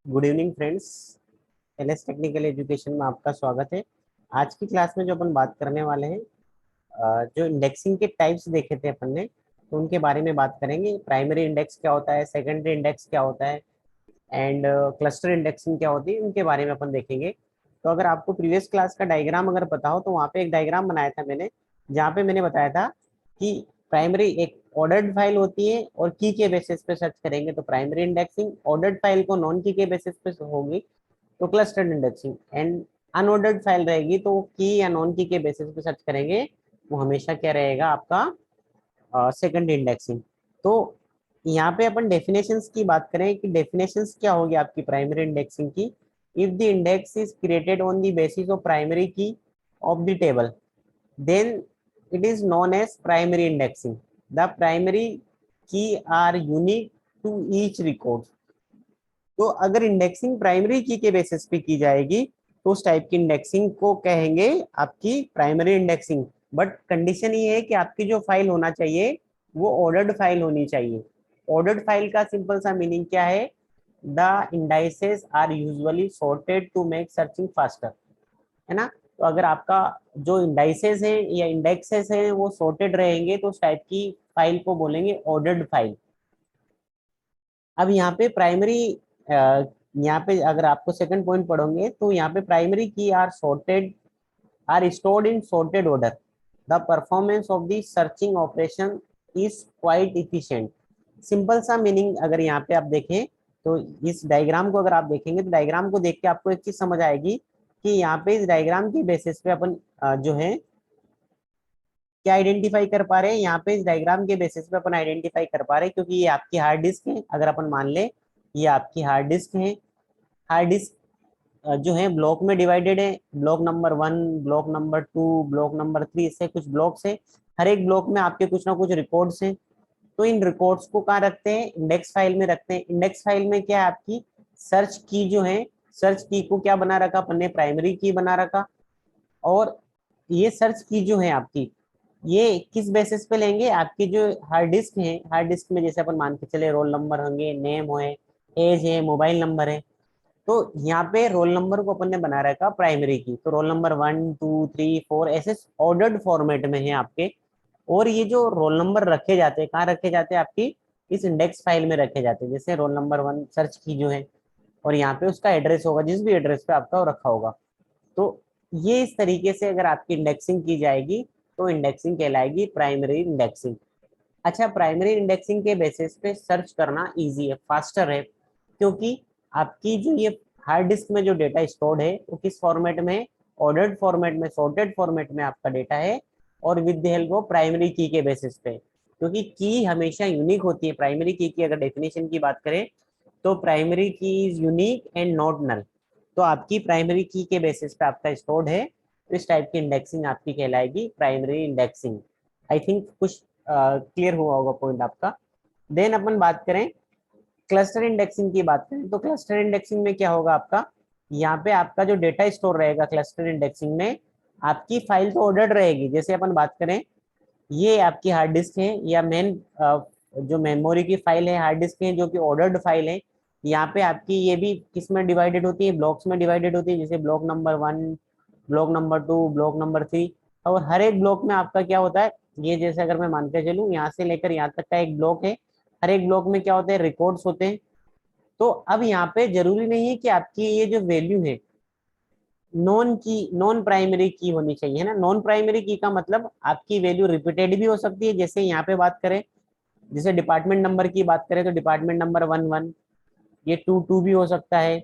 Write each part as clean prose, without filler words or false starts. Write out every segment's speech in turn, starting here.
Good evening friends. LS technical education में आपका स्वागत है। आज की क्लास में जो अपन बात करने वाले हैं, जो इंडेक्सिंग के टाइप्स देखे थे अपन ने, तो उनके बारे में बात करेंगे। प्राइमरी इंडेक्स क्या होता है, सेकेंडरी इंडेक्स क्या होता है, एंड क्लस्टर इंडेक्सिंग क्या होती है, उनके बारे में अपन देखेंगे। तो अगर आपको प्रीवियस क्लास का डायग्राम अगर पता हो, तो वहाँ पे एक डायग्राम बनाया था मैंने, जहाँ पे मैंने बताया था कि प्राइमरी एक ऑर्डर्ड फाइल होती है और की के बेसिस पे सर्च करेंगे तो प्राइमरी इंडेक्सिंग, ऑर्डर्ड फाइल को नॉन की के बेसिस पे होगी तो clustered indexing, and unordered file रहेगी तो की या नॉन की के बेसिस पे सर्च करेंगे, वो हमेशा क्या रहेगा आपका सेकंड इंडेक्सिंग। तो यहाँ पे अपन डेफिनेशंस की बात करें कि डेफिनेशंस क्या होगी आपकी प्राइमरी इंडेक्सिंग की। If the index is created on the basis of primary key of the table, then it is known as primary indexing. The primary key are unique to each record. तो अगर indexing primary की के basis पे की जाएगी तो उस type की इंडेक्सिंग को कहेंगे आपकी प्राइमरी इंडेक्सिंग। बट कंडीशन ये है कि आपकी जो फाइल होना चाहिए वो ऑर्डर्ड फाइल होनी चाहिए। ऑर्डर्ड फाइल का सिंपल सा मीनिंग क्या है? The indices are usually sorted to make searching faster, है ना। तो अगर आपका जो इंडाइसेस है या इंडेक्सेस है वो सॉर्टेड रहेंगे तो उस टाइप की फाइल को बोलेंगे ऑर्डर्ड फाइल। अब यहाँ पे प्राइमरी, यहाँ पे अगर आपको सेकंड पॉइंट पढ़ोगे तो यहाँ पे primary key are sorted, are stored in sorted order. The performance of the searching operation is quite efficient. Simple सा मीनिंग अगर यहाँ पे आप देखें तो इस डायग्राम को अगर आप देखेंगे तो डायग्राम को देख के आपको एक चीज समझ आएगी कि यहाँ पे इस डायग्राम की बेसिस पे अपन जो है क्या आइडेंटिफाई कर पा रहे हैं। यहाँ पे इस डायग्राम के बेसिस पे अपन आइडेंटिफाई कर पा रहे हैं, क्योंकि ये आपकी हार्ड डिस्क है। अगर अपन मान ले ये आपकी हार्ड डिस्क है, हार्ड डिस्क जो है ब्लॉक में डिवाइडेड है, block number 1, block number 2, block number 3, इससे कुछ ब्लॉक्स है। हर एक ब्लॉक में आपके कुछ ना कुछ रिकॉर्ड्स हैं। तो इन रिकॉर्ड्स को कहाँ रखते हैं? इंडेक्स फाइल में रखते हैं। इंडेक्स फाइल में क्या है आपकी सर्च की जो है, सर्च की को क्या बना रखा अपन ने? प्राइमरी की बना रखा। और ये सर्च की जो है आपकी, ये किस बेसिस पे लेंगे? आपकी जो हार्ड डिस्क है, हार्ड डिस्क में जैसे अपन मान के चले रोल नंबर होंगे, नेम है, एज है, मोबाइल नंबर है। तो यहाँ पे रोल नंबर को अपन ने बना रखा प्राइमरी की, तो रोल नंबर 1 2 3 4 ऐसे ऑर्डर्ड फॉर्मेट में है आपके। और ये जो रोल नंबर रखे जाते हैं, कहाँ रखे जाते हैं? आपकी इस इंडेक्स फाइल में रखे जाते हैं। जैसे रोल नंबर 1 सर्च की जो है, और यहाँ पे उसका एड्रेस होगा, जिस भी एड्रेस पे आपका वो रखा होगा। तो ये इस तरीके से अगर आपकी इंडेक्सिंग की जाएगी तो इंडेक्सिंग कहलाएगी प्राइमरी इंडेक्सिंग। अच्छा, प्राइमरी इंडेक्सिंग के बेसिस पे सर्च करना इजी है, फास्टर है, क्योंकि आपकी जो ये हार्ड डिस्क में जो डेटा स्टोर्ड है वो किस फॉर्मेट में? ऑर्डर्ड फॉर्मेट में, सॉर्टेड फॉर्मेट में आपका डेटा है, और with the help of primary की के बेसिस पे। क्योंकि की हमेशा यूनिक होती है। प्राइमरी की अगर डेफिनेशन की बात करें तो primary key is unique and not null. तो आपकी प्राइमरी की के बेसिस पे आपका स्टोर्ड है, तो इस टाइप की इंडेक्सिंग आपकी कहलाएगी प्राइमरी इंडेक्सिंग। आई थिंक कुछ क्लियर हुआ होगा पॉइंट आपका। देन अपन बात करें क्लस्टर इंडेक्सिंग की, बात करें तो क्लस्टर इंडेक्सिंग में क्या होगा आपका? यहाँ पे आपका जो डेटा स्टोर रहेगा क्लस्टर इंडेक्सिंग में, आपकी फाइल तो ऑर्डर्ड रहेगी। जैसे अपन बात करें ये आपकी हार्ड डिस्क है या मेन जो मेमोरी की फाइल है, हार्ड डिस्क है जो कि ऑर्डर्ड फाइल है। यहाँ पे आपकी ये भी किस में डिवाइडेड होती है? ब्लॉक्स में डिवाइडेड होती है। जैसे block number 1, block number 2, block number 3। और हर एक ब्लॉक में आपका क्या होता है? ये जैसे अगर मैं मान के चलूँ यहाँ से लेकर यहाँ तक का एक ब्लॉक है, हर एक ब्लॉक में क्या होते हैं? रिकॉर्ड्स होते हैं। तो अब यहाँ पे जरूरी नहीं है कि आपकी ये जो वैल्यू है नॉन की, नॉन प्राइमरी की होनी चाहिए, है ना। नॉन प्राइमरी की का मतलब आपकी वैल्यू रिपीटेड भी हो सकती है। जैसे यहाँ पे बात करें, जैसे डिपार्टमेंट नंबर की बात करें तो डिपार्टमेंट नंबर 1 1, ये 2 2 भी हो सकता है,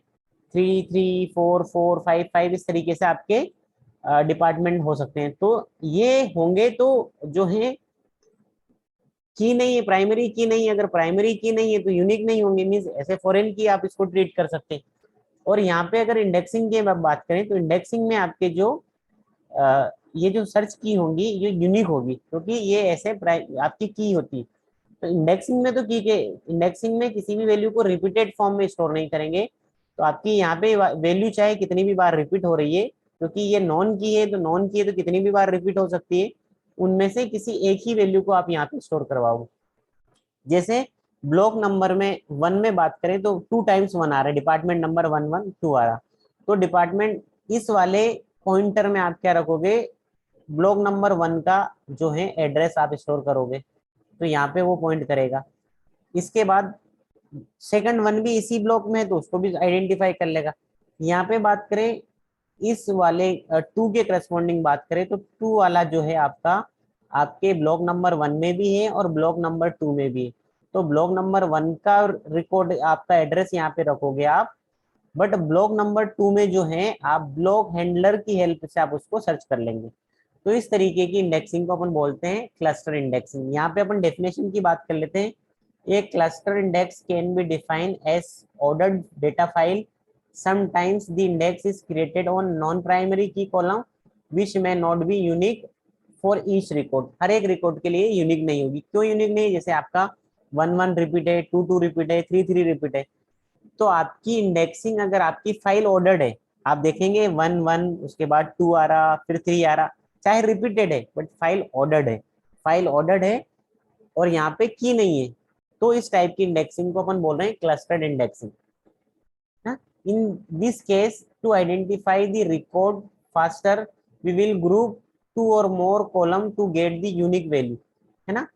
3 3 4 4 5 5, इस तरीके से आपके डिपार्टमेंट हो सकते हैं। तो ये होंगे तो जो है की नहीं है, प्राइमरी की नहीं है। अगर प्राइमरी की नहीं है तो यूनिक नहीं होंगे, मीन्स ऐसे फॉरेन की आप इसको ट्रीट कर सकते हैं। और यहाँ पे अगर इंडेक्सिंग की बात करें तो इंडेक्सिंग में आपके जो ये जो सर्च की होंगी ये यूनिक होगी, क्योंकि ये ऐसे आपकी की होती है। तो इंडेक्सिंग में तो की के, इंडेक्सिंग में किसी भी वैल्यू को रिपीटेड फॉर्म में स्टोर नहीं करेंगे। तो आपकी यहाँ पे वैल्यू चाहे कितनी भी बार रिपीट हो रही है, क्योंकि ये नॉन की है, तो नॉन की है तो कितनी भी बार रिपीट हो सकती है, उनमें से किसी एक ही वैल्यू को आप यहाँ पे स्टोर करवाओगे। जैसे ब्लॉक नंबर में 1 में बात करें तो 2 टाइम्स 1 आ रहा है, डिपार्टमेंट नंबर 112 आ रहा, तो डिपार्टमेंट इस वाले पॉइंटर में आप क्या रखोगे, ब्लॉक नंबर 1 का जो है एड्रेस आप स्टोर करोगे, तो यहाँ पे वो पॉइंट करेगा। इसके बाद सेकंड 1 भी इसी ब्लॉक में है तो उसको भी आइडेंटिफाई कर लेगा। यहाँ पे बात करें इस वाले 2 के करस्पॉन्डिंग बात करें तो 2 वाला जो है आपका आपके ब्लॉक नंबर 1 में भी है और ब्लॉक नंबर 2 में भी है, तो ब्लॉक नंबर 1 का रिकॉर्ड आपका एड्रेस यहाँ पे रखोगे आप, बट ब्लॉक नंबर 2 में जो है आप ब्लॉक हैंडलर की हेल्प से आप उसको सर्च कर लेंगे। तो इस तरीके की इंडेक्सिंग को अपन बोलते हैं क्लस्टर इंडेक्सिंग। यहाँ पे अपन डेफिनेशन की बात कर लेते हैं। A cluster index can be defined as ordered data file. Sometimes the index is created on non-primary key column, which may not be unique for each record. हर एक रिकॉर्ड के लिए यूनिक नहीं होगी। क्यों यूनिक नहीं? जैसे आपका 1 1 रिपीट है, 2 2 रिपीट है, 3 3 रिपीट है, तो आपकी इंडेक्सिंग अगर आपकी फाइल ऑर्डर्ड है, आप देखेंगे 1 1 उसके बाद 2 आ रहा, फिर 3 आ रहा, चाहे रिपीटेड है बट फाइल ऑर्डर्ड है, फाइल ऑर्डर्ड है और यहाँ पे की नहीं है, तो इस टाइप की इंडेक्सिंग को अपन बोल रहे हैं clustered indexing. In this case to identify the record faster we will group 2 or more column to get the unique value, है ना,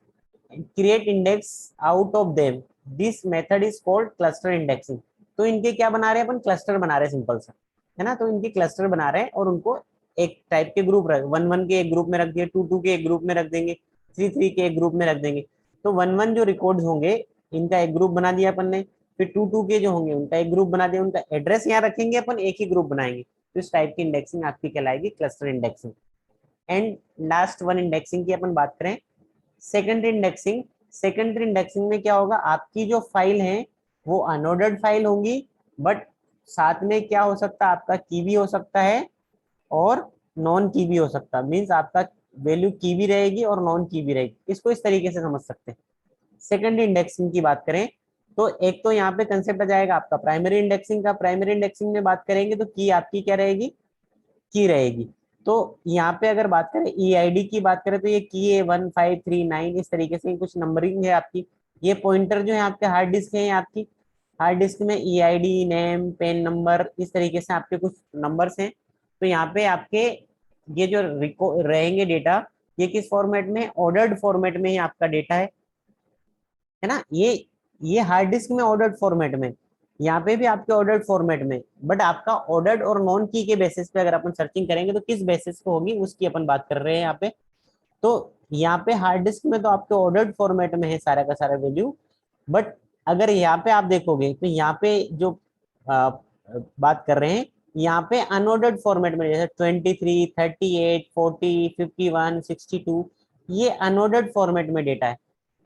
create index out of them, this method is called cluster indexing. तो इनके क्या बना रहे हैं अपन, cluster बना रहे हैं सिंपल सा, है ना, तो इनके क्लस्टर बना रहे हैं और उनको एक टाइप के ग्रुप रख, 1 1 के एक ग्रुप में रख दिए, 2 2 के एक ग्रुप में रख देंगे, 3 3 के एक ग्रुप में रख देंगे। तो 1 1 जो रिकॉर्ड्स होंगे इनका एक ग्रुप बना दिया अपन ने, फिर 2 2 के जो होंगे उनका एक ग्रुप बना दिया, उनका एड्रेस यहाँ रखेंगे अपन, एक ही ग्रुप बनाएंगे, तो इस टाइप की इंडेक्सिंग आपकी कहलाएगी cluster indexing. And last one indexing की अपन बात करें, सेकेंडरी इंडेक्सिंग। सेकेंडरी इंडेक्सिंग में क्या होगा, आपकी जो फाइल है वो अनऑर्डर्ड फाइल होंगी, बट साथ में क्या हो सकता है, आपका की भी हो सकता है और नॉन की भी हो सकता है, मीन्स आपका वैल्यू की भी रहेगी और नॉन की भी रहेगी, इसको इस तरीके से समझ सकते हैं। सेकेंडरी इंडेक्सिंग की बात करें तो एक तो यहाँ पे कंसेप्ट आ जाएगा आपका प्राइमरी इंडेक्सिंग का। प्राइमरी इंडेक्सिंग में बात करेंगे तो की आपकी क्या रहेगी, की रहेगी। तो यहाँ पे अगर बात करें ईआईडी की बात करें तो ये की है 1539, इस तरीके से कुछ नंबरिंग है आपकी। ये पॉइंटर जो है आपके हार्ड डिस्क है, आपकी हार्ड डिस्क में ईआईडी, नेम, पेन नंबर, इस तरीके से आपके कुछ नंबर्स हैं। तो यहाँ पे आपके ये जो रहेंगे डेटा, ये किस फॉर्मेट में, ऑर्डर्ड फॉर्मेट में ही आपका डेटा है ना, ये हार्ड डिस्क में ऑर्डर्ड फॉर्मेट में, यहाँ पे भी आपके ऑर्डर्ड फॉर्मेट में, बट आपका ऑर्डर्ड और नॉन की के बेसिस पे अगर अपन सर्चिंग करेंगे तो किस बेसिस पे होगी उसकी अपन बात कर रहे हैं यहाँ पे। तो यहाँ पे हार्ड डिस्क में तो आपके ऑर्डर्ड फॉर्मेट में है सारा का सारा वैल्यू, बट अगर यहाँ पे आप देखोगे तो यहाँ पे जो आ, बात कर रहे हैं, यहाँ पे अनऑर्डर्ड फॉर्मेट में जैसे 23 38 40 51 62, ये अनऑर्डर्ड फॉर्मेट में डेटा है।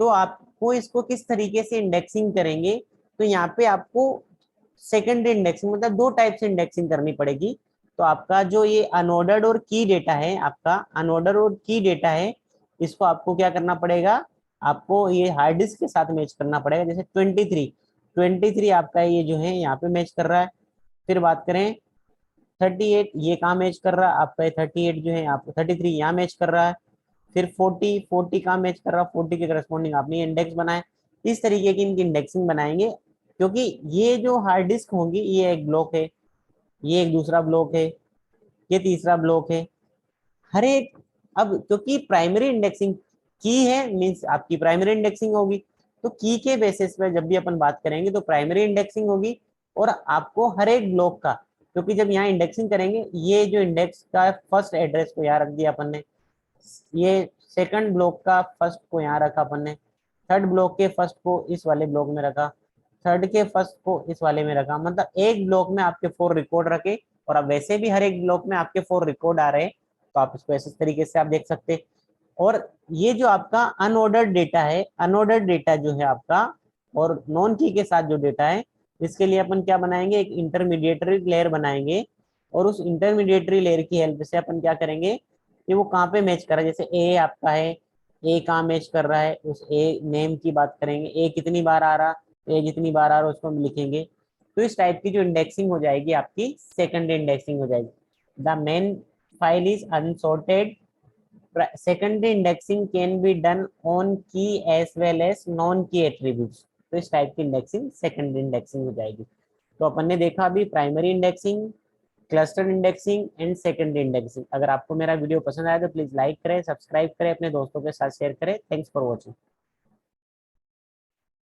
तो आपको इसको किस तरीके से इंडेक्सिंग करेंगे, तो यहाँ पे आपको सेकेंडरी इंडेक्सिंग मतलब 2 टाइप से इंडेक्सिंग करनी पड़ेगी। तो आपका जो ये अनऑर्डर्ड और की डेटा है, आपका अनऑर्डर्ड और की डेटा है, इसको आपको क्या करना पड़ेगा, आपको ये हार्ड डिस्क के साथ मैच करना पड़ेगा। जैसे 23 आपका ये जो है यहाँ पे मैच कर रहा है। फिर बात करें 38, ये कहाँ मैच कर रहा है आपका, 38 जो है आपको 33 यहाँ मैच कर रहा है। फिर 40 कहाँ मैच कर रहा है, 40 के करस्पॉन्डिंग आपने इंडेक्स बनाए। इस तरीके की इनकी इंडेक्सिंग बनाएंगे, क्योंकि ये जो हार्ड डिस्क होंगी, ये एक ब्लॉक है, ये एक दूसरा ब्लॉक है, ये तीसरा ब्लॉक है, हर एक। अब क्योंकि प्राइमरी इंडेक्सिंग की है, मींस आपकी प्राइमरी इंडेक्सिंग होगी, तो की के बेसिस पे जब भी अपन बात करेंगे तो प्राइमरी इंडेक्सिंग होगी, और आपको हर एक ब्लॉक का, क्योंकि जब यहाँ इंडेक्सिंग करेंगे, ये जो इंडेक्स का फर्स्ट एड्रेस को यहाँ रख दिया अपन ने, ये सेकंड ब्लॉक का फर्स्ट को यहाँ रखा अपन ने, थर्ड ब्लॉक के फर्स्ट को इस वाले ब्लॉक में रखा, थर्ड के फर्स्ट को इस वाले में रखा, मतलब एक ब्लॉक में आपके 4 रिकॉर्ड रखे। और अब वैसे भी हर एक ब्लॉक में आपके 4 रिकॉर्ड आ रहे हैं, तो आप इसको ऐसे तरीके से आप देख सकते हैं। और ये जो आपका अनऑर्डर्ड डेटा है, अनऑर्डर्ड डेटा जो है आपका और नॉन की के साथ जो डेटा है, इसके लिए अपन क्या बनाएंगे, एक इंटरमीडिएटरी लेयर बनाएंगे, और उस इंटरमीडिएटरी लेयर की हेल्प से अपन क्या करेंगे कि वो कहाँ पे मैच कर रहा है। जैसे ए आपका है, ए कहाँ मैच कर रहा है, उस ए नेम की बात करेंगे, ए कितनी बार आ रहा, ए जितनी बार आ रहा है उसको हम लिखेंगे। तो इस टाइप की जो इंडेक्सिंग हो जाएगी आपकी सेकेंडरी इंडेक्सिंग हो जाएगी। The main file is unsorted. Secondary indexing can be done on key as well as non key attributes. तो इस टाइप की इंडेक्सिंग सेकेंडरी इंडेक्सिंग हो जाएगी। तो अपन ने देखा अभी primary indexing, cluster indexing and secondary indexing. अगर आपको मेरा वीडियो पसंद आया तो प्लीज लाइक करें, सब्सक्राइब करें, अपने दोस्तों के साथ शेयर करें। Thanks for watching.